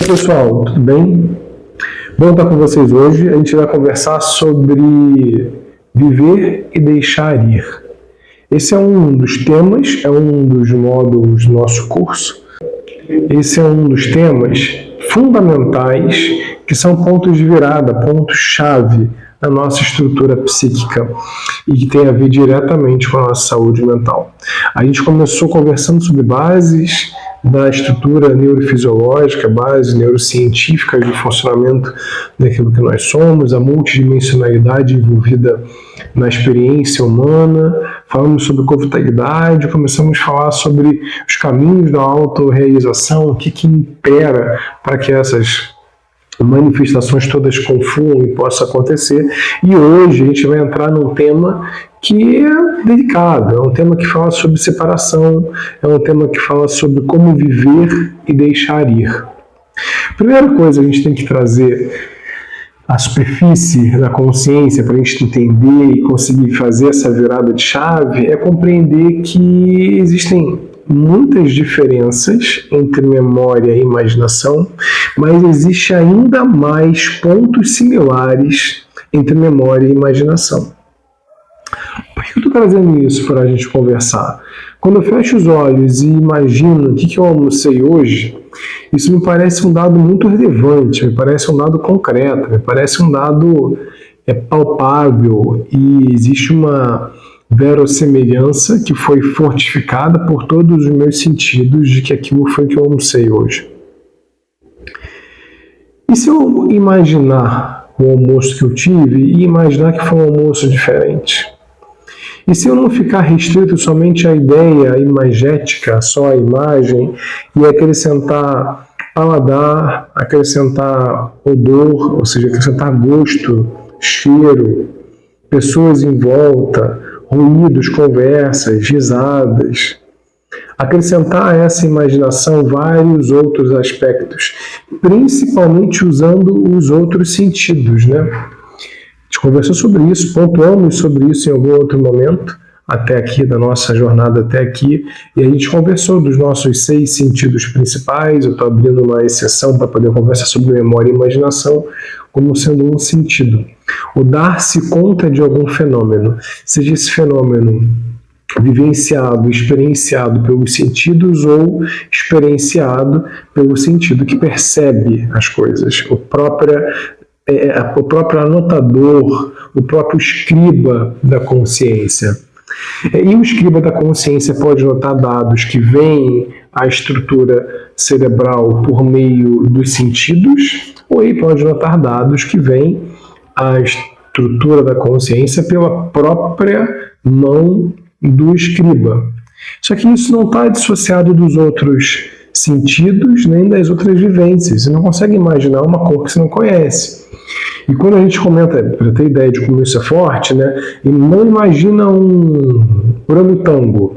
Pessoal, tudo bem? Bom estar com vocês hoje. A gente vai conversar sobre viver e deixar ir. Esse é um dos temas, é um dos módulos do nosso curso. Esse é um dos temas fundamentais que são pontos de virada, pontos-chave na nossa estrutura psíquica e que tem a ver diretamente com a nossa saúde mental. A gente começou conversando sobre bases da estrutura neurofisiológica, bases neurocientíficas do funcionamento daquilo que nós somos, a multidimensionalidade envolvida na experiência humana, falamos sobre confortabilidade, começamos a falar sobre os caminhos da autorrealização, o que impera para que essas manifestações todas confluam e possa acontecer. E hoje a gente vai entrar num tema que é delicado, é um tema que fala sobre separação, é um tema que fala sobre como viver e deixar ir. Primeira coisa que a gente tem que trazer à superfície da consciência para a gente entender e conseguir fazer essa virada de chave é compreender que existem muitas diferenças entre memória e imaginação, mas existe ainda mais pontos similares entre memória e imaginação. Por que eu estou trazendo isso para a gente conversar? Quando eu fecho os olhos e imagino o que eu almocei hoje, isso me parece um dado muito relevante, me parece um dado concreto, me parece um dado palpável e existe uma verossemelhança que foi fortificada por todos os meus sentidos de que aquilo foi que eu almocei hoje. E se eu imaginar o almoço que eu tive e imaginar que foi um almoço diferente? E se eu não ficar restrito somente à ideia imagética, só à imagem, e acrescentar paladar, acrescentar odor, ou seja, acrescentar gosto, cheiro, pessoas em volta, ruídos, conversas, risadas, acrescentar a essa imaginação vários outros aspectos, principalmente usando os outros sentidos, né? A gente conversou sobre isso, pontuamos sobre isso em algum outro momento, até aqui, da nossa jornada até aqui, e a gente conversou dos nossos 6 sentidos principais. Eu estou abrindo uma exceção para poder conversar sobre memória e imaginação como sendo um sentido. O dar-se conta de algum fenômeno, seja esse fenômeno vivenciado, experienciado pelos sentidos ou experienciado pelo sentido que percebe as coisas, o próprio anotador, o próprio escriba da consciência. E o escriba da consciência pode notar dados que vêm à estrutura cerebral por meio dos sentidos, ou ele pode notar dados que vêm à estrutura da consciência pela própria mão do escriba. Só que isso não está dissociado dos outros sentidos nem das outras vivências. Você não consegue imaginar uma cor que você não conhece. E quando a gente comenta, para ter ideia de como isso é forte, né? E não imagina um orangotango.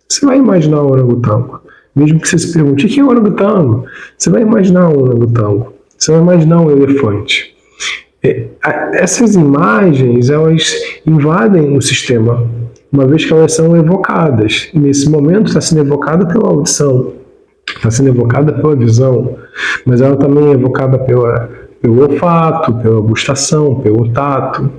Você vai imaginar um orangotango. Mesmo que você se pergunte, o que é um orangotango? Você vai imaginar um orangotango. Você vai imaginar um elefante. Essas imagens, elas invadem o sistema, uma vez que elas são evocadas. E nesse momento está sendo evocada pela audição, está sendo evocada pela visão, mas ela também é evocada pelo olfato, pela gustação, pelo tato.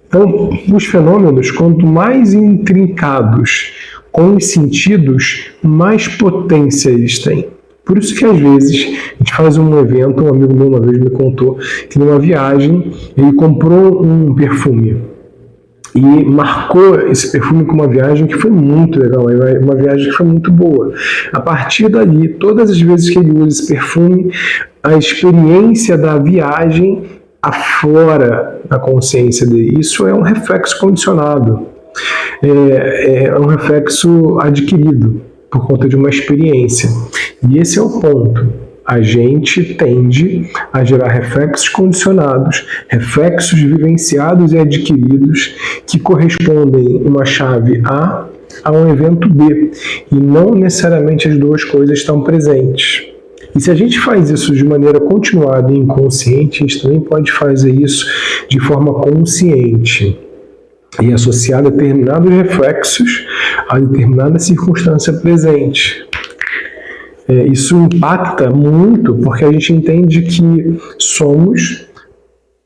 Então, os fenômenos, quanto mais intrincados com os sentidos, mais potência eles têm. Por isso que, às vezes, a gente faz um evento, um amigo meu uma vez me contou que numa viagem ele comprou um perfume e marcou esse perfume com uma viagem que foi muito legal, uma viagem que foi muito boa. A partir dali, todas as vezes que ele usa esse perfume, a experiência da viagem aflora na consciência dele. Isso é um reflexo condicionado, é um reflexo adquirido por conta de uma experiência. E esse é o ponto. A gente tende a gerar reflexos condicionados, reflexos vivenciados e adquiridos que correspondem uma chave A a um evento B. E não necessariamente as duas coisas estão presentes. E se a gente faz isso de maneira continuada e inconsciente, a gente também pode fazer isso de forma consciente e associar determinados reflexos a determinada circunstância presente. Isso impacta muito porque a gente entende que somos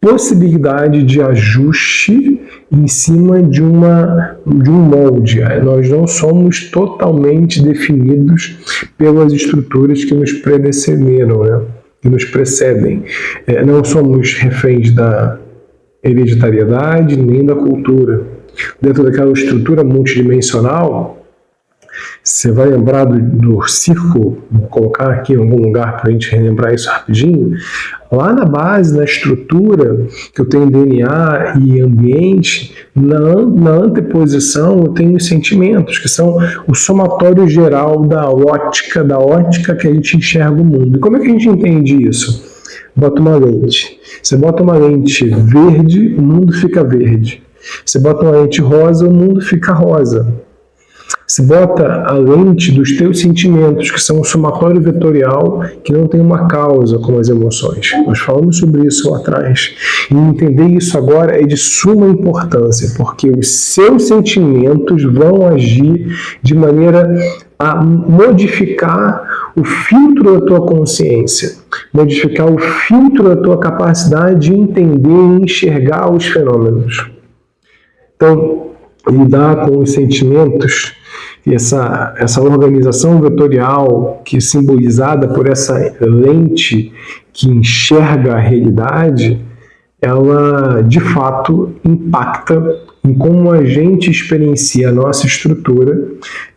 possibilidade de ajuste em cima de um molde. Nós não somos totalmente definidos pelas estruturas que nos predecederam, né? Que nos precedem. Não somos reféns da hereditariedade nem da cultura. Dentro daquela estrutura multidimensional, você vai lembrar do círculo, vou colocar aqui em algum lugar para a gente relembrar isso rapidinho. Lá na base, na estrutura, que eu tenho DNA e ambiente, na anteposição eu tenho os sentimentos, que são o somatório geral da ótica que a gente enxerga o mundo. E como é que a gente entende isso? Bota uma lente. Você bota uma lente verde, o mundo fica verde. Você bota uma lente rosa, o mundo fica rosa. Você bota a lente dos teus sentimentos, que são um somatório vetorial que não tem uma causa, como as emoções. Nós falamos sobre isso lá atrás. E entender isso agora é de suma importância, porque os seus sentimentos vão agir de maneira a modificar o filtro da tua consciência, modificar o filtro da tua capacidade de entender e enxergar os fenômenos. Então, lidar com os sentimentos e essa organização vetorial que é simbolizada por essa lente que enxerga a realidade, ela de fato impacta em como a gente experiencia a nossa estrutura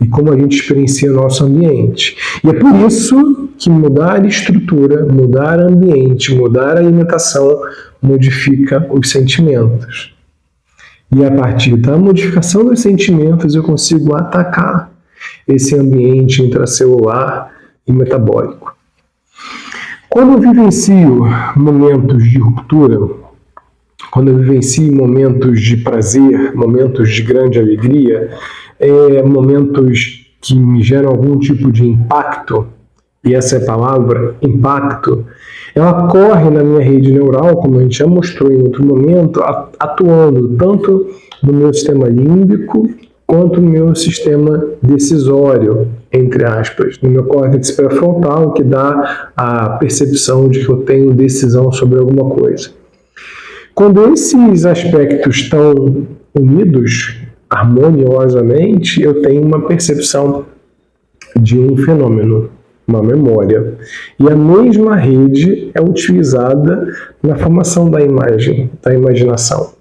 e como a gente experiencia o nosso ambiente. E é por isso que mudar a estrutura, mudar o ambiente, mudar a alimentação modifica os sentimentos. E a partir da modificação dos sentimentos eu consigo atacar esse ambiente intracelular e metabólico. Quando eu vivencio momentos de ruptura, quando eu vivencio momentos de prazer, momentos de grande alegria, momentos que me geram algum tipo de impacto, e essa é a palavra, impacto, ela corre na minha rede neural, como a gente já mostrou em outro momento, atuando tanto no meu sistema límbico quanto no meu sistema decisório, entre aspas, no meu córtex pré-frontal, que dá a percepção de que eu tenho decisão sobre alguma coisa. Quando esses aspectos estão unidos harmoniosamente, eu tenho uma percepção de um fenômeno, uma memória. E a mesma rede é utilizada na formação da imagem, da imaginação.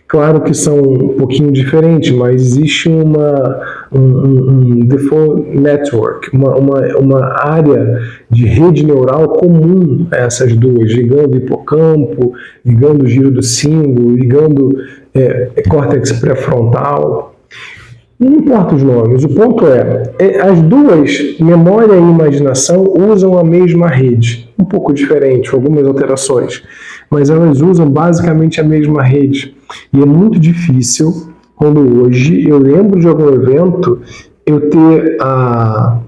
Claro que são um pouquinho diferentes, mas existe um default network, uma área de rede neural comum a essas duas, ligando o hipocampo, ligando o giro do símbolo, ligando córtex pré-frontal. Não importa os nomes, o ponto as duas, memória e imaginação, usam a mesma rede, um pouco diferente, algumas alterações, mas elas usam basicamente a mesma rede. E é muito difícil, quando hoje eu lembro de algum evento, eu ter a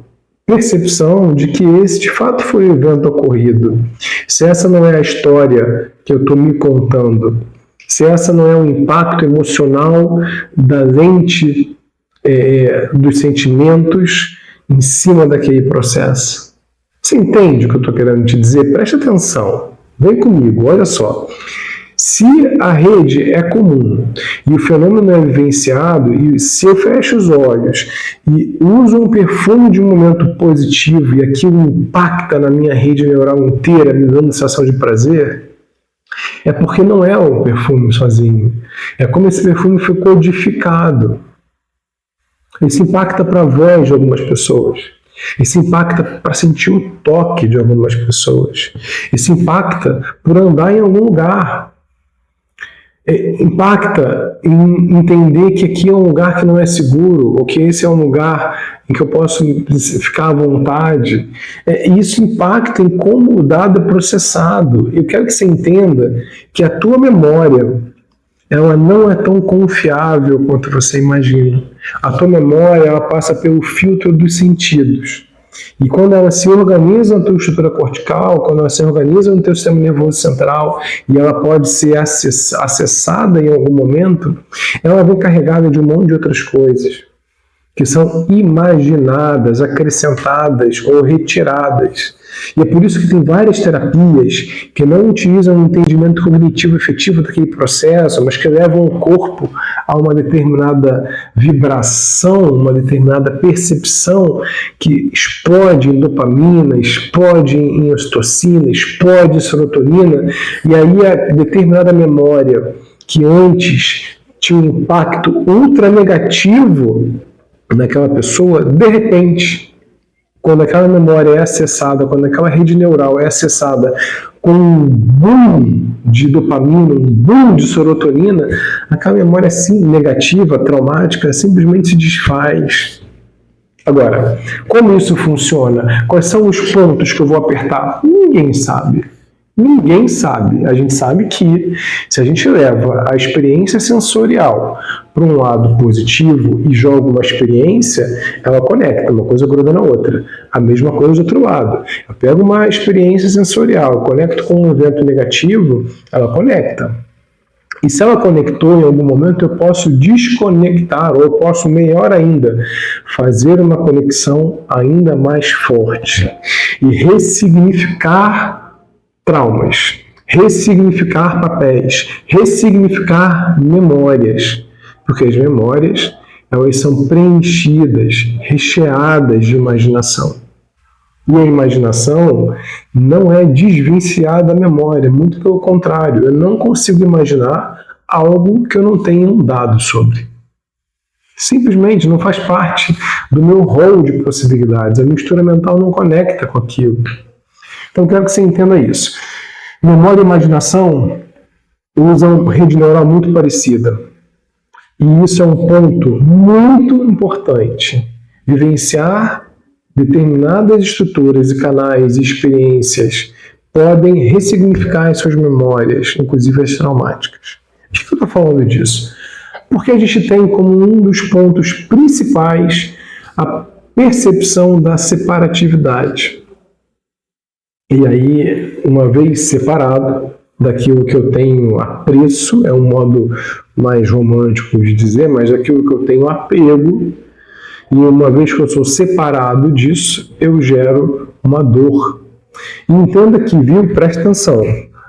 percepção de que esse de fato foi o evento ocorrido. Se essa não é a história que eu estou me contando, se essa não é o impacto emocional da lente dos sentimentos em cima daquele processo. Você entende o que eu estou querendo te dizer? Preste atenção, vem comigo, olha só. Se a rede é comum e o fenômeno é vivenciado, e se eu fecho os olhos e uso um perfume de um momento positivo e aquilo impacta na minha rede neural inteira, me dando sensação de prazer, é porque não é um perfume sozinho. É como esse perfume foi codificado. Isso impacta para a voz de algumas pessoas. Isso impacta para sentir o toque de algumas pessoas. Isso impacta por andar em algum lugar. Impacta em entender que aqui é um lugar que não é seguro, ou que esse é um lugar em que eu posso ficar à vontade. Isso impacta em como o dado é processado. Eu quero que você entenda que a tua memória, ela não é tão confiável quanto você imagina. A tua memória, ela passa pelo filtro dos sentidos. E quando ela se organiza na tua estrutura cortical, quando ela se organiza no teu sistema nervoso central, e ela pode ser acessada em algum momento, ela vem carregada de um monte de outras coisas. que são imaginadas, acrescentadas ou retiradas. E é por isso que tem várias terapias que não utilizam um entendimento cognitivo efetivo daquele processo, mas que levam o corpo a uma determinada vibração, uma determinada percepção que explode em dopamina, explode em ocitocina, explode em serotonina, e aí a determinada memória que antes tinha um impacto ultra negativo naquela pessoa, de repente, quando aquela memória é acessada, quando aquela rede neural é acessada com um boom de dopamina, um boom de serotonina, aquela memória assim, negativa, traumática, simplesmente se desfaz. Agora, como isso funciona? Quais são os pontos que eu vou apertar? Ninguém sabe. Ninguém sabe. A gente sabe que se a gente leva a experiência sensorial para um lado positivo e joga uma experiência, ela conecta, uma coisa gruda na outra. A mesma coisa do outro lado. Eu pego uma experiência sensorial, conecto com um evento negativo, ela conecta. E se ela conectou em algum momento, eu posso desconectar, ou eu posso, melhor ainda, fazer uma conexão ainda mais forte e ressignificar traumas, ressignificar papéis, ressignificar memórias, porque as memórias, elas são preenchidas, recheadas de imaginação. E a imaginação não é desvencilhada da memória, muito pelo contrário, eu não consigo imaginar algo que eu não tenha um dado sobre. Simplesmente não faz parte do meu rol de possibilidades, a mistura mental não conecta com aquilo. Então, quero que você entenda isso. Memória e imaginação usam rede neural muito parecida. E isso é um ponto muito importante. Vivenciar determinadas estruturas e canais e experiências podem ressignificar as suas memórias, inclusive as traumáticas. Por que eu estou falando disso? Porque a gente tem como um dos pontos principais a percepção da separatividade. E aí, uma vez separado daquilo que eu tenho apreço, é um modo mais romântico de dizer, mas daquilo que eu tenho apego, e uma vez que eu sou separado disso, eu gero uma dor. E entenda que, viu, presta atenção,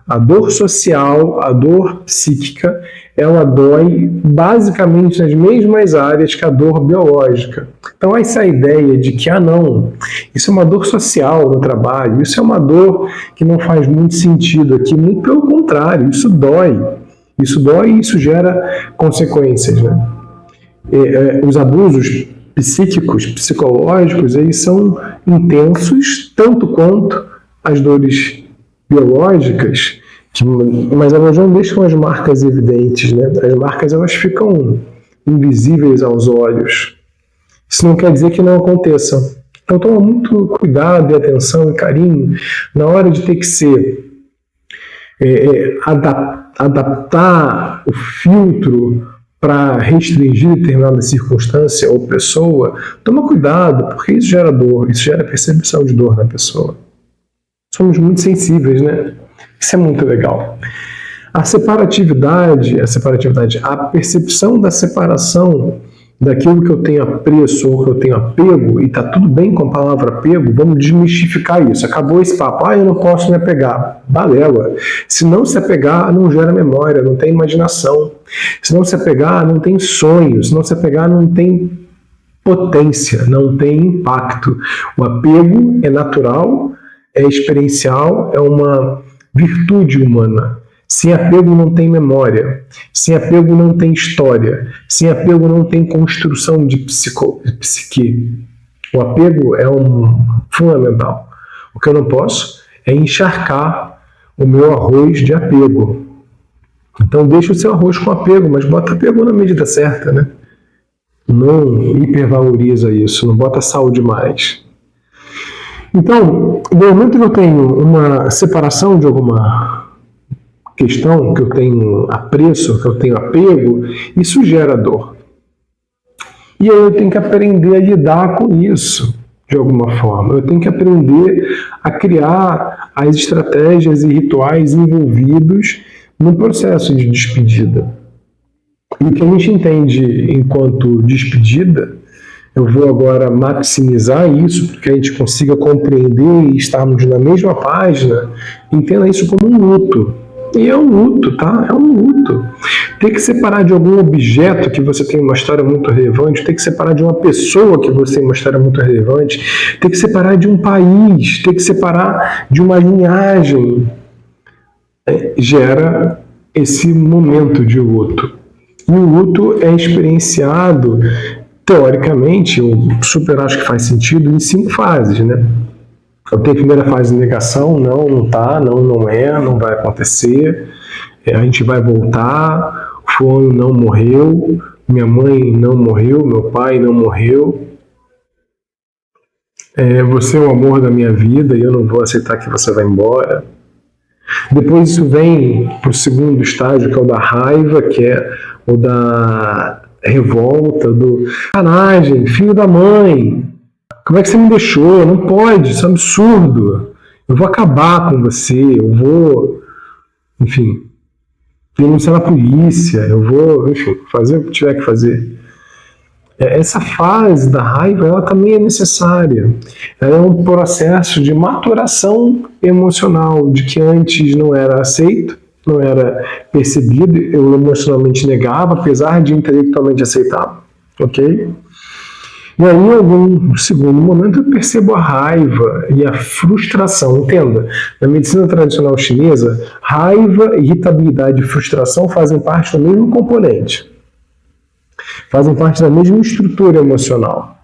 a dor social, a dor psíquica, ela dói basicamente nas mesmas áreas que a dor biológica. Então, essa ideia de que, não, isso é uma dor social no trabalho, isso é uma dor que não faz muito sentido aqui, muito pelo contrário, isso dói. Isso dói e isso gera consequências, né? Os abusos psíquicos, psicológicos, eles são intensos, tanto quanto as dores biológicas, mas elas não deixam as marcas evidentes, né? As marcas, elas ficam invisíveis aos olhos. Isso não quer dizer que não aconteçam. Então, toma muito cuidado e atenção e carinho na hora de ter que ser adaptar o filtro para restringir determinada circunstância ou pessoa. Toma cuidado, porque isso gera dor, isso gera percepção de dor na pessoa. Somos muito sensíveis, né? Isso é muito legal. A separatividade, a percepção da separação daquilo que eu tenho apreço ou que eu tenho apego, e está tudo bem com a palavra apego, vamos desmistificar isso. Acabou esse papo, eu não posso me apegar. Balela. Se não se apegar, não gera memória, não tem imaginação. Se não se apegar, não tem sonho. Se não se apegar, não tem potência, não tem impacto. O apego é natural, é experiencial, é uma virtude humana. Sem apego não tem memória, sem apego não tem história, sem apego não tem construção de psique. O apego é fundamental. O que eu não posso é encharcar o meu arroz de apego. Então deixa o seu arroz com apego, mas bota apego na medida certa, né? Não hipervaloriza isso, não bota sal demais. Então, no momento que eu tenho uma separação de alguma questão, que eu tenho apreço, que eu tenho apego, isso gera dor. E aí eu tenho que aprender a lidar com isso, de alguma forma. Eu tenho que aprender a criar as estratégias e rituais envolvidos no processo de despedida. E o que a gente entende enquanto despedida Eu vou agora maximizar isso para que a gente consiga compreender e estarmos na mesma página. Entenda isso como um luto. E é um luto, tá? É um luto. Ter que separar de algum objeto que você tem uma história muito relevante, ter que separar de uma pessoa que você tem uma história muito relevante, ter que separar de um país, ter que separar de uma linhagem, gera esse momento de luto. E o luto é experienciado, teoricamente, eu super acho que faz sentido, em 5 fases, né? Eu tenho a primeira fase de negação, não tá, não é, não vai acontecer, a gente vai voltar, o fulano não morreu, minha mãe não morreu, meu pai não morreu, você é o amor da minha vida e eu não vou aceitar que você vá embora. Depois isso vem para o segundo estágio, que é o da raiva, que é o da revolta, do sacanagem, filho da mãe, como é que você me deixou? Não pode, isso é um absurdo. Eu vou acabar com você, eu vou, enfim, denunciar na polícia, eu vou, enfim, fazer o que tiver que fazer. Essa fase da raiva, ela também é necessária. Ela é um processo de maturação emocional, de que antes não era aceito, não era percebido, eu emocionalmente negava, apesar de intelectualmente aceitar, ok? E aí, em algum segundo momento, eu percebo a raiva e a frustração. Entenda, na medicina tradicional chinesa, raiva, irritabilidade e frustração fazem parte do mesmo componente. Fazem parte da mesma estrutura emocional.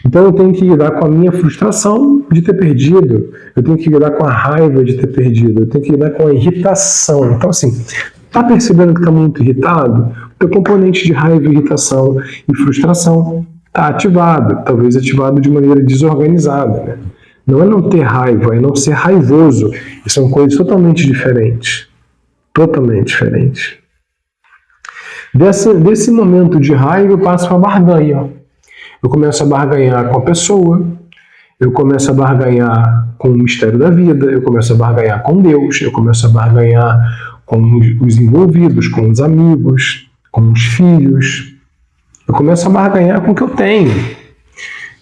Então eu tenho que lidar com a minha frustração de ter perdido, eu tenho que lidar com a raiva de ter perdido, eu tenho que lidar com a irritação. Então assim, tá percebendo que está muito irritado? O teu componente de raiva, irritação e frustração está ativado, talvez ativado de maneira desorganizada, né? Não é não ter raiva, é não ser raivoso. São coisas totalmente diferentes. Totalmente diferentes. Desse momento de raiva eu passo para a barganha. Eu começo a barganhar com a pessoa, eu começo a barganhar com o mistério da vida, eu começo a barganhar com Deus, eu começo a barganhar com os envolvidos, com os amigos, com os filhos. Eu começo a barganhar com o que eu tenho.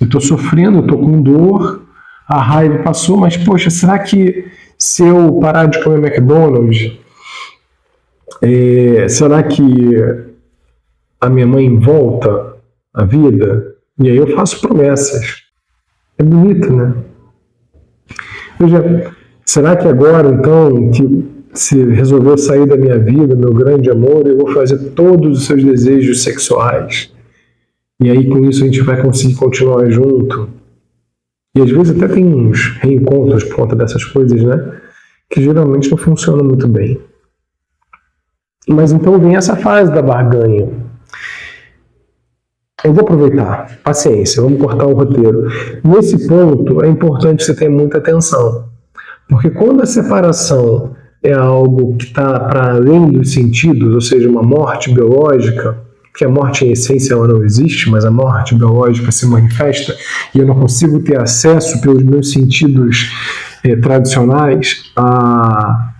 Eu estou sofrendo, eu estou com dor, a raiva passou, mas, poxa, será que se eu parar de comer McDonald's, será que a minha mãe volta à vida? E aí eu faço promessas. É bonito, né? Veja, será que agora, então, que se resolveu sair da minha vida, meu grande amor, eu vou fazer todos os seus desejos sexuais? E aí com isso a gente vai conseguir continuar junto? E às vezes até tem uns reencontros por conta dessas coisas, né? Que geralmente não funcionam muito bem. Mas então vem essa fase da barganha. Eu vou aproveitar, paciência, vamos cortar o roteiro. Nesse ponto é importante você ter muita atenção. Porque quando a separação é algo que está para além dos sentidos, ou seja, uma morte biológica, que a morte em essência ela não existe, mas a morte biológica se manifesta e eu não consigo ter acesso pelos meus sentidos tradicionais a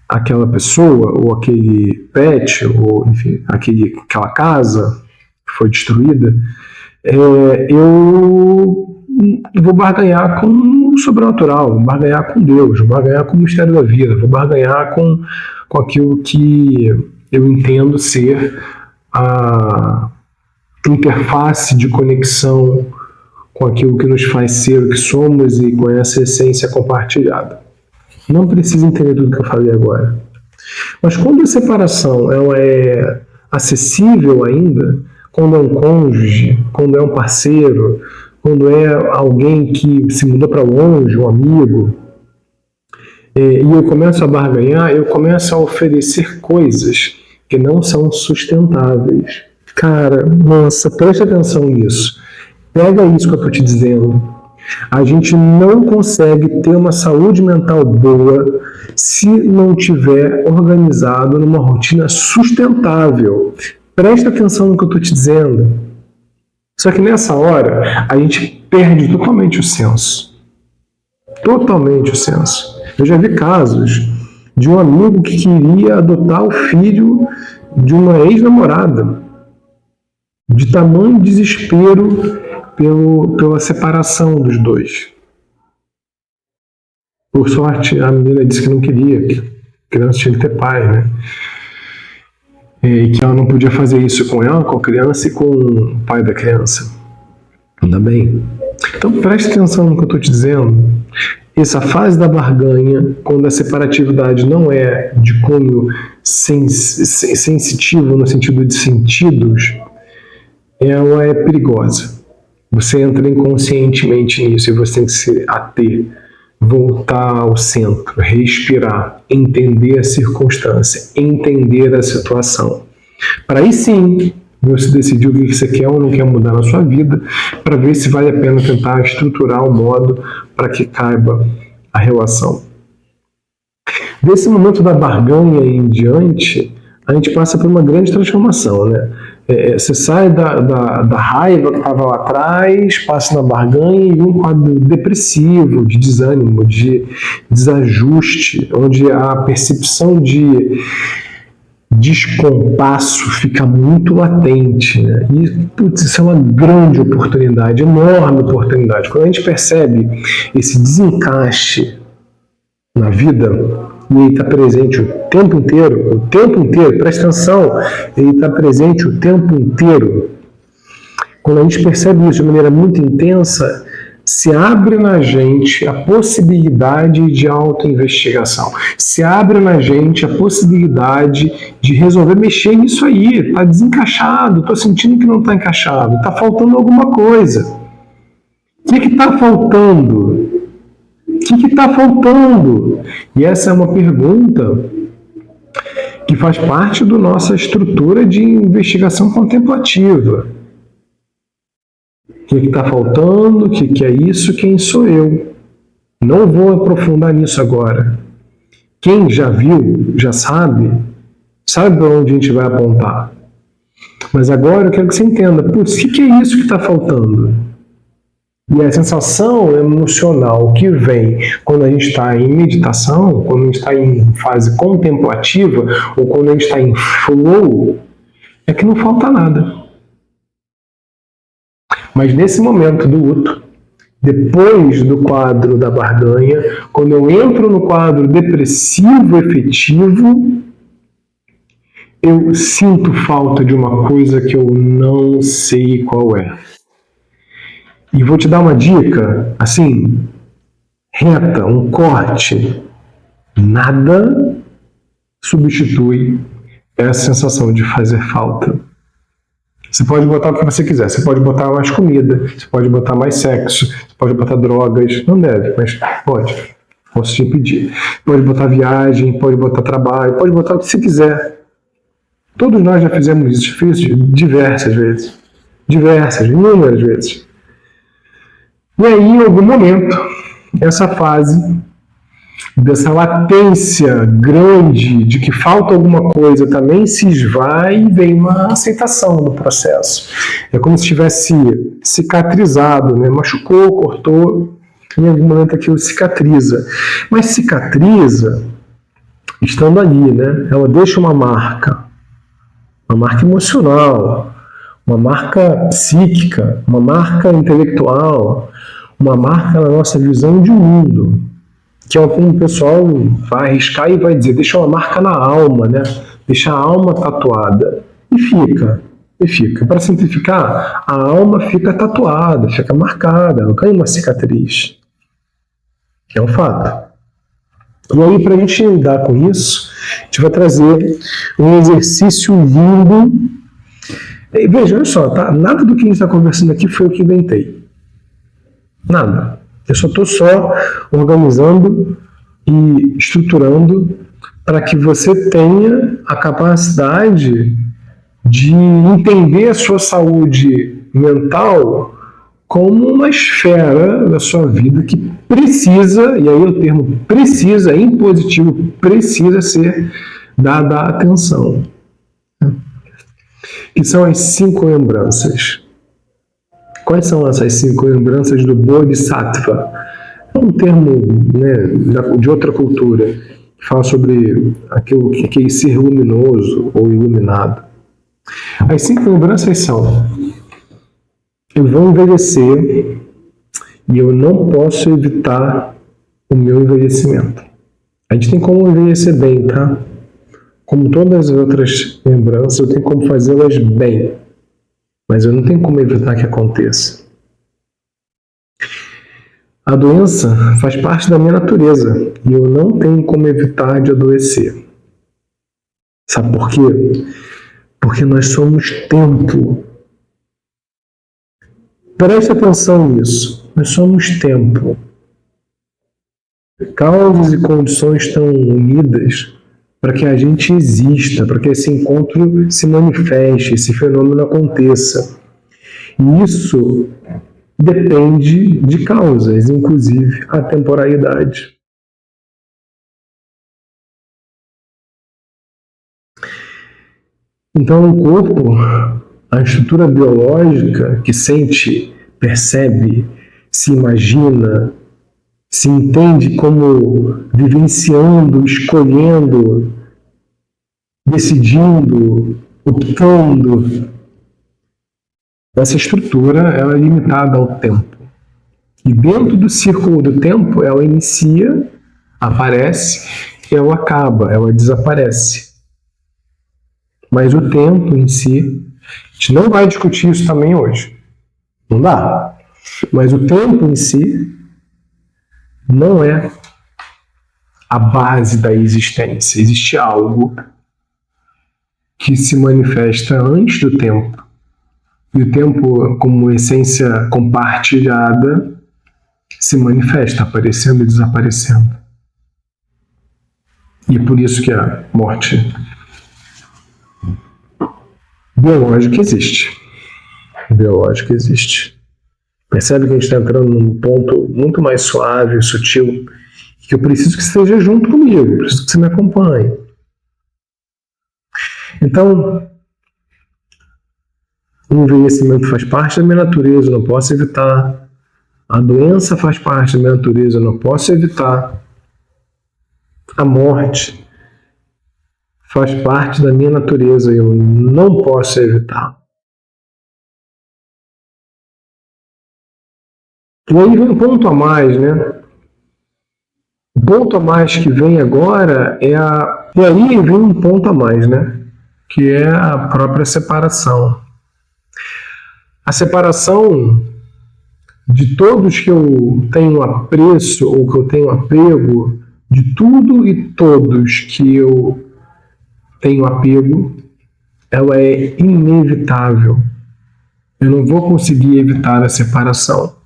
aquela pessoa, ou aquele pet, ou enfim, aquela casa que foi destruída, eu vou barganhar com o sobrenatural, vou barganhar com Deus, vou barganhar com o mistério da vida, vou barganhar com aquilo que eu entendo ser a interface de conexão com aquilo que nos faz ser o que somos e com essa essência compartilhada. Não precisa entender tudo que eu falei agora. Mas quando a separação ela é acessível ainda, quando é um cônjuge, quando é um parceiro, quando é alguém que se mudou para longe, um amigo, e eu começo a barganhar, eu começo a oferecer coisas que não são sustentáveis. Cara, nossa, presta atenção nisso. Pega isso que eu estou te dizendo. A gente não consegue ter uma saúde mental boa se não tiver organizado numa rotina sustentável. Presta atenção no que eu estou te dizendo. Só que nessa hora, a gente perde totalmente o senso. Totalmente o senso. Eu já vi casos de um amigo que queria adotar o filho de uma ex-namorada. De tamanho desespero pela separação dos dois. Por sorte, a menina disse que não queria, que a criança tinha que ter pai, né? E que ela não podia fazer isso com ela, com a criança e com o pai da criança. Ainda bem. Então preste atenção no que eu estou te dizendo. Essa fase da barganha, quando a separatividade não é de cunho sensitivo no sentido de sentidos, ela é perigosa. Você entra inconscientemente nisso e você tem que se ater, voltar ao centro, respirar, entender a circunstância, entender a situação. Para aí sim, você decidir o que você quer ou não quer mudar na sua vida, para ver se vale a pena tentar estruturar um modo para que caiba a relação. Desse momento da barganha em diante, a gente passa por uma grande transformação, né? Você sai da raiva que estava lá atrás, passa na barganha e vem um quadro depressivo, de desânimo, de desajuste, onde a percepção de descompasso fica muito latente, né? E, putz, isso é uma grande oportunidade, enorme oportunidade. Quando a gente percebe esse desencaixe na vida, e ele está presente o tempo inteiro, presta atenção, ele está presente o tempo inteiro. Quando a gente percebe isso de maneira muito intensa, se abre na gente a possibilidade de autoinvestigação. Se abre na gente a possibilidade de resolver mexer nisso aí. Está desencaixado, estou sentindo que não está encaixado, está faltando alguma coisa. O que está faltando? O que está faltando? E essa é uma pergunta que faz parte da nossa estrutura de investigação contemplativa. O que está faltando? O que é isso? Quem sou eu? Não vou aprofundar nisso agora. Quem já viu, já sabe para onde a gente vai apontar. Mas agora eu quero que você entenda, putz, o que é isso que está faltando? E a sensação emocional que vem quando a gente está em meditação, quando a gente está em fase contemplativa, ou quando a gente está em flow, é que não falta nada. Mas nesse momento do luto, depois do quadro da barganha, quando eu entro no quadro depressivo efetivo, eu sinto falta de uma coisa que eu não sei qual é. E vou te dar uma dica, assim, reta, um corte. Nada substitui essa sensação de fazer falta. Você pode botar o que você quiser, você pode botar mais comida, você pode botar mais sexo, você pode botar drogas, não deve, mas pode, posso te impedir. Pode botar viagem, pode botar trabalho, pode botar o que você quiser. Todos nós já fizemos isso, já fiz isso diversas vezes, inúmeras vezes. E aí, em algum momento, essa fase dessa latência grande de que falta alguma coisa também se esvai e vem uma aceitação do processo. É como se tivesse cicatrizado, né? Machucou, cortou, em algum momento aquilo cicatriza. Mas cicatriza estando ali, né? Ela deixa uma marca emocional, uma marca psíquica, uma marca intelectual, uma marca na nossa visão de mundo. Que é como o pessoal vai arriscar e vai dizer, deixa uma marca na alma, né? Deixa a alma tatuada. E fica. Para simplificar, a alma fica tatuada, fica marcada, ela ganha uma cicatriz. Que é um fato. E aí, para a gente lidar com isso, a gente vai trazer um exercício lindo. E veja, olha só, tá? Nada do que a gente está conversando aqui foi o que inventei. Nada. Eu só estou organizando e estruturando para que você tenha a capacidade de entender a sua saúde mental como uma esfera da sua vida que precisa, e aí o termo precisa, em positivo, precisa ser dada atenção. Que são as 5 lembranças. Quais são essas 5 lembranças do Bodhisattva? É um termo, né, de outra cultura, que fala sobre aquele ser luminoso ou iluminado. As 5 lembranças são eu vou envelhecer e eu não posso evitar o meu envelhecimento. A gente tem como envelhecer bem, tá? Como todas as outras lembranças, eu tenho como fazê-las bem, mas eu não tenho como evitar que aconteça. A doença faz parte da minha natureza e eu não tenho como evitar de adoecer. Sabe por quê? Porque nós somos tempo. Preste atenção nisso. Nós somos tempo. Causas e condições estão unidas para que a gente exista, para que esse encontro se manifeste, esse fenômeno aconteça. E isso depende de causas, inclusive a temporalidade. Então, o corpo, a estrutura biológica que sente, percebe, se imagina, se entende como vivenciando, escolhendo, decidindo, optando. Essa estrutura ela é limitada ao tempo. E dentro do círculo do tempo, ela inicia, aparece, ela acaba, ela desaparece. Mas o tempo em si, a gente não vai discutir isso também hoje. Não dá. Mas o tempo em si não é a base da existência. Existe algo que se manifesta antes do tempo. E o tempo, como essência compartilhada, se manifesta, aparecendo e desaparecendo. E é por isso que a morte biológica existe. Biológica existe. Percebe que a gente está entrando num ponto muito mais suave, sutil, que eu preciso que você esteja junto comigo, eu preciso que você me acompanhe. Então, o envelhecimento faz parte da minha natureza, eu não posso evitar. A doença faz parte da minha natureza, eu não posso evitar. A morte faz parte da minha natureza, eu não posso evitar. E aí vem um ponto a mais, né? O ponto a mais que vem agora é a... E aí vem um ponto a mais, né? Que é a própria separação. A separação de todos que eu tenho apreço ou que eu tenho apego, de tudo e todos que eu tenho apego, ela é inevitável. Eu não vou conseguir evitar a separação.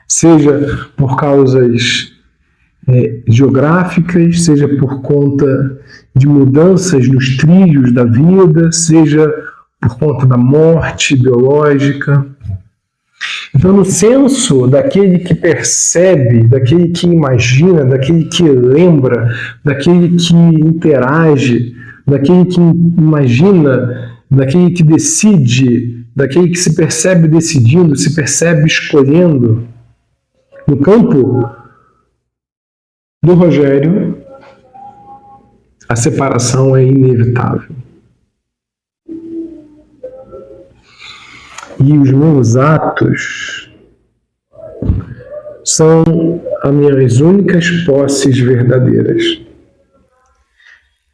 Seja por causas geográficas, seja por conta de mudanças nos trilhos da vida, seja por conta da morte biológica. Então, no senso daquele que percebe, daquele que imagina, daquele que lembra, daquele que interage, daquele que imagina, daquele que decide, daquele que se percebe decidindo, se percebe escolhendo, no campo do Rogério, a separação é inevitável. E os meus atos são as minhas únicas posses verdadeiras.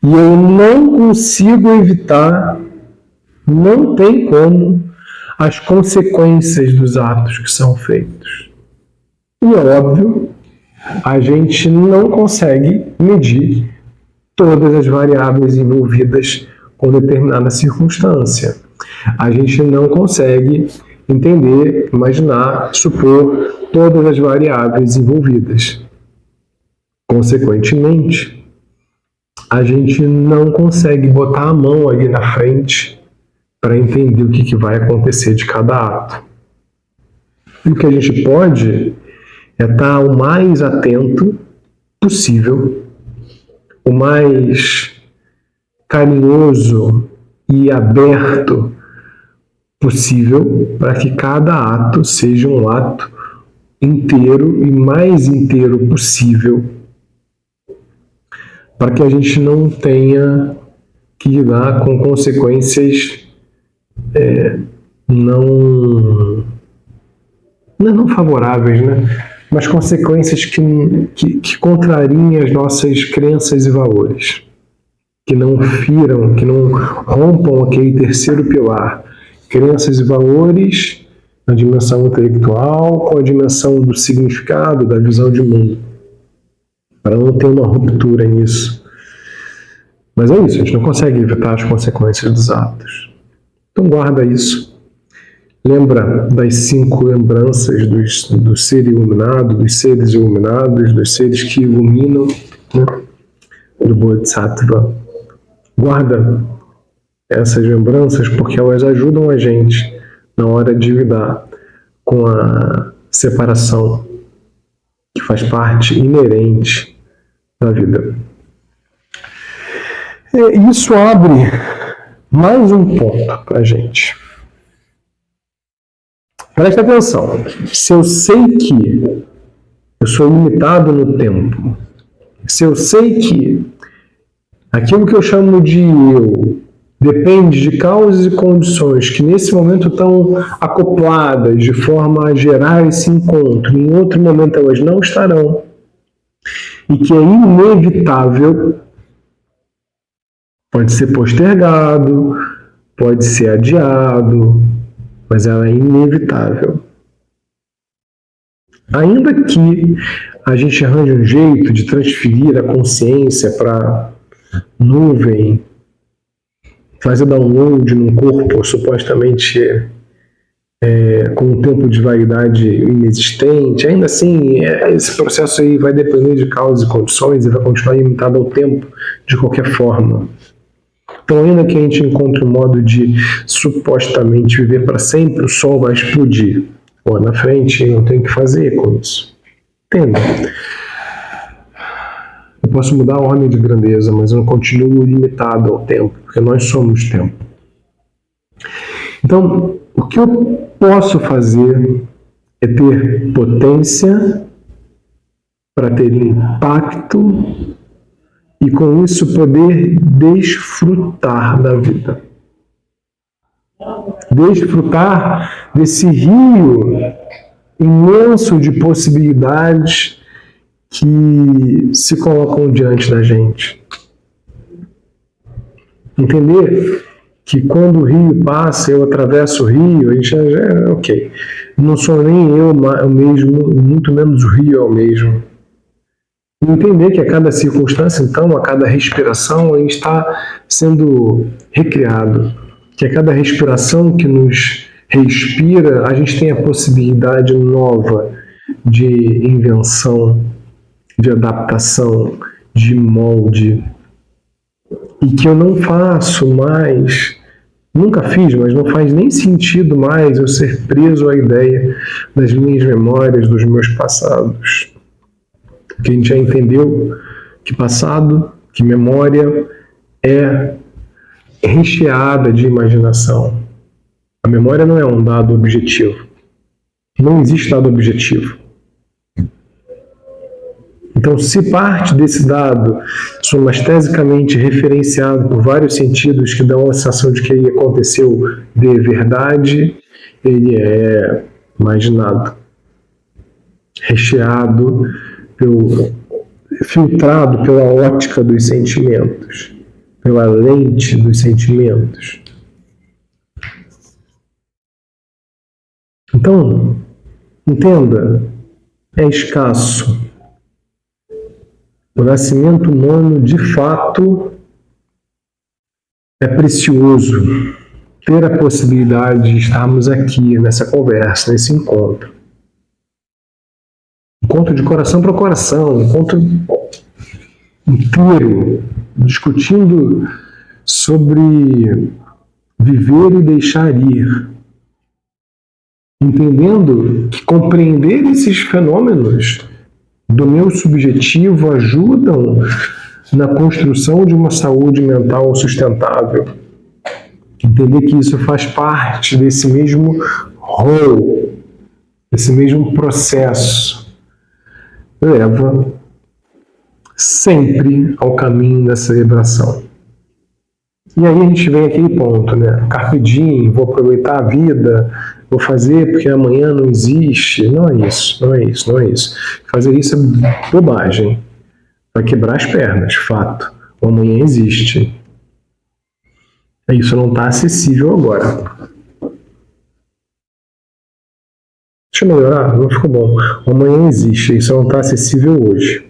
E eu não consigo evitar, não tem como, as consequências dos atos que são feitos. E é óbvio, a gente não consegue medir todas as variáveis envolvidas com determinada circunstância. A gente não consegue entender, imaginar, supor todas as variáveis envolvidas. Consequentemente, a gente não consegue botar a mão ali na frente para entender o que vai acontecer de cada ato. E o que a gente pode é estar o mais atento possível, o mais carinhoso e aberto possível para que cada ato seja um ato inteiro e mais inteiro possível, para que a gente não tenha que lidar com consequências não favoráveis, né? Mas consequências que contrariem as nossas crenças e valores, que não firam, que não rompam aquele terceiro pilar, crenças e valores na dimensão intelectual com a dimensão do significado, da visão de mundo, para não ter uma ruptura nisso. Mas é isso, a gente não consegue evitar as consequências dos atos. Então guarda isso. Lembra das 5 lembranças do ser iluminado, dos seres iluminados, dos seres que iluminam, né? Do Bodhisattva. Guarda essas lembranças porque elas ajudam a gente na hora de lidar com a separação que faz parte inerente da vida. E isso abre mais um ponto para a gente. Presta atenção. Se eu sei que eu sou limitado no tempo, se eu sei que aquilo que eu chamo de eu depende de causas e condições que nesse momento estão acopladas de forma a gerar esse encontro, em outro momento elas não estarão, e que é inevitável, pode ser postergado, pode ser adiado, mas ela é inevitável. Ainda que a gente arranje um jeito de transferir a consciência para nuvem, fazer download num corpo supostamente com um tempo de validade inexistente, ainda assim, esse processo aí vai depender de causas e condições e vai continuar limitado ao tempo de qualquer forma. Então, ainda que a gente encontre um modo de supostamente viver para sempre, o sol vai explodir. Pô, na frente, não tem o que fazer com isso. Entenda? Eu posso mudar a ordem de grandeza, mas eu continuo limitado ao tempo, porque nós somos tempo. Então, o que eu posso fazer é ter potência para ter impacto e com isso poder desfrutar da vida. Desfrutar desse rio imenso de possibilidades que se colocam diante da gente. Entender que quando o rio passa, eu atravesso o rio, a gente já é ok. Não sou nem eu mesmo, muito menos o rio é o mesmo. Entender que a cada circunstância, então, a cada respiração, a gente está sendo recriado. Que a cada respiração que nos respira, a gente tem a possibilidade nova de invenção, de adaptação, de molde. E que eu não faço mais, nunca fiz, mas não faz nem sentido mais eu ser preso à ideia das minhas memórias, dos meus passados. Porque a gente já entendeu que passado, que memória é recheada de imaginação. A memória não é um dado objetivo. Não existe dado objetivo. Então, se parte desse dado somastesicamente referenciado por vários sentidos que dão a sensação de que ele aconteceu de verdade, ele é imaginado, recheado, filtrado pela ótica dos sentimentos, pela lente dos sentimentos. Então, entenda, é escasso. O nascimento humano, de fato, é precioso. Ter a possibilidade de estarmos aqui nessa conversa, nesse encontro. Encontro de coração para coração, encontro inteiro, discutindo sobre viver e deixar ir. Entendendo que compreender esses fenômenos do meu subjetivo ajudam na construção de uma saúde mental sustentável. Entender que isso faz parte desse mesmo rol, desse mesmo processo, leva sempre ao caminho da celebração. E aí a gente vem aquele ponto, né? Carpe diem, vou aproveitar a vida, vou fazer porque amanhã não existe. Não é isso, não é isso, não é isso. Fazer isso é bobagem. Vai quebrar as pernas, fato. O amanhã existe. Isso não está acessível agora. Deixa eu melhorar, não ficou bom. O amanhã existe, isso não está acessível hoje.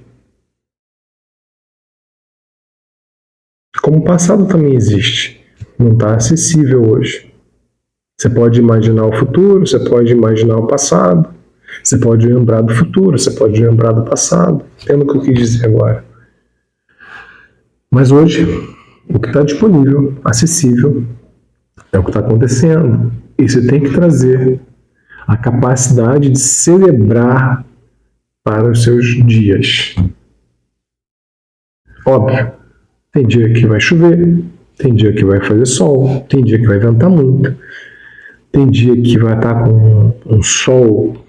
Como o passado também existe, não está acessível hoje. Você pode imaginar o futuro, você pode imaginar o passado, você pode lembrar do futuro, você pode lembrar do passado. Entendo o que eu quis dizer agora. Mas hoje, o que está disponível, acessível, é o que está acontecendo. E você tem que trazer a capacidade de celebrar para os seus dias. Óbvio, tem dia que vai chover, tem dia que vai fazer sol, tem dia que vai ventar muito, tem dia que vai estar com um sol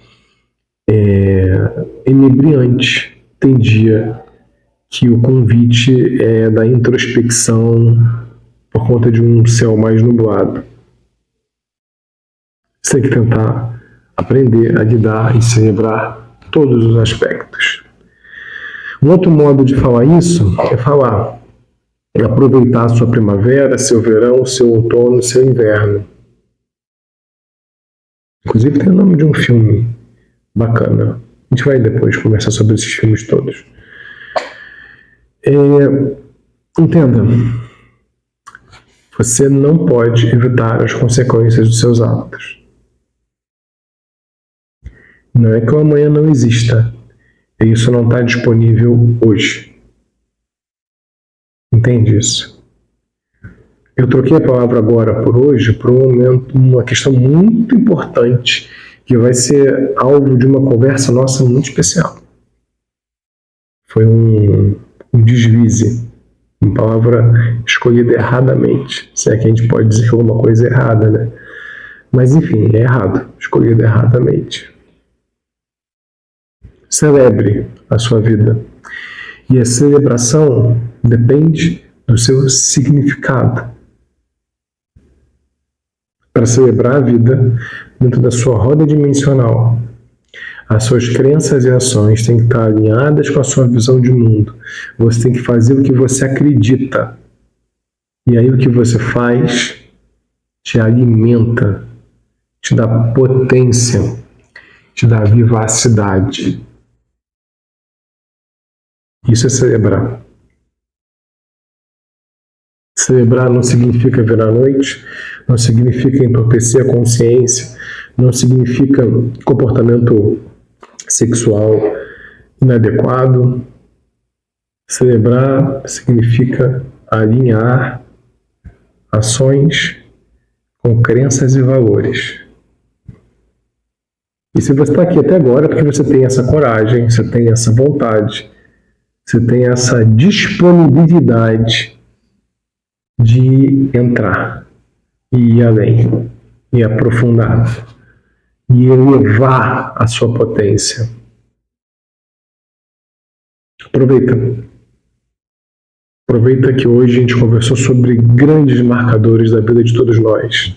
inebriante, tem dia que o convite é da introspecção por conta de um céu mais nublado. Você tem que tentar aprender a lidar e celebrar todos os aspectos. Um outro modo de falar isso é falar, aproveitar a sua primavera, seu verão, seu outono, seu inverno. Inclusive tem o nome de um filme bacana. A gente vai depois conversar sobre esses filmes todos. Entenda, você não pode evitar as consequências dos seus atos. Não é que o amanhã não exista, isso não está disponível hoje. Entende isso? Eu troquei a palavra agora por hoje por um momento, uma questão muito importante que vai ser alvo de uma conversa nossa muito especial. Foi um deslize, uma palavra escolhida erradamente, se é que a gente pode dizer alguma coisa errada, né? Mas enfim, é errado, escolhida erradamente. Celebre a sua vida. E a celebração depende do seu significado. Para celebrar a vida dentro da sua roda dimensional, as suas crenças e ações têm que estar alinhadas com a sua visão de mundo. Você tem que fazer o que você acredita. E aí o que você faz te alimenta, te dá potência, te dá vivacidade. Isso é celebrar. Celebrar não significa virar à noite, não significa entorpecer a consciência, não significa comportamento sexual inadequado. Celebrar significa alinhar ações com crenças e valores. E se você está aqui até agora, é porque você tem essa coragem, você tem essa vontade, você tem essa disponibilidade de entrar e ir além, e aprofundar, e elevar a sua potência. Aproveita. Aproveita que hoje a gente conversou sobre grandes marcadores da vida de todos nós.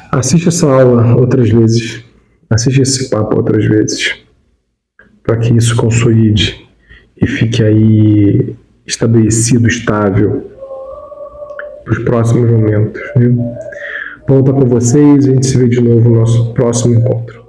Assiste essa aula outras vezes, assiste esse papo outras vezes, para que isso consolide e fique aí estabelecido, estável para os próximos momentos, viu? Volta com vocês e a gente se vê de novo no nosso próximo encontro.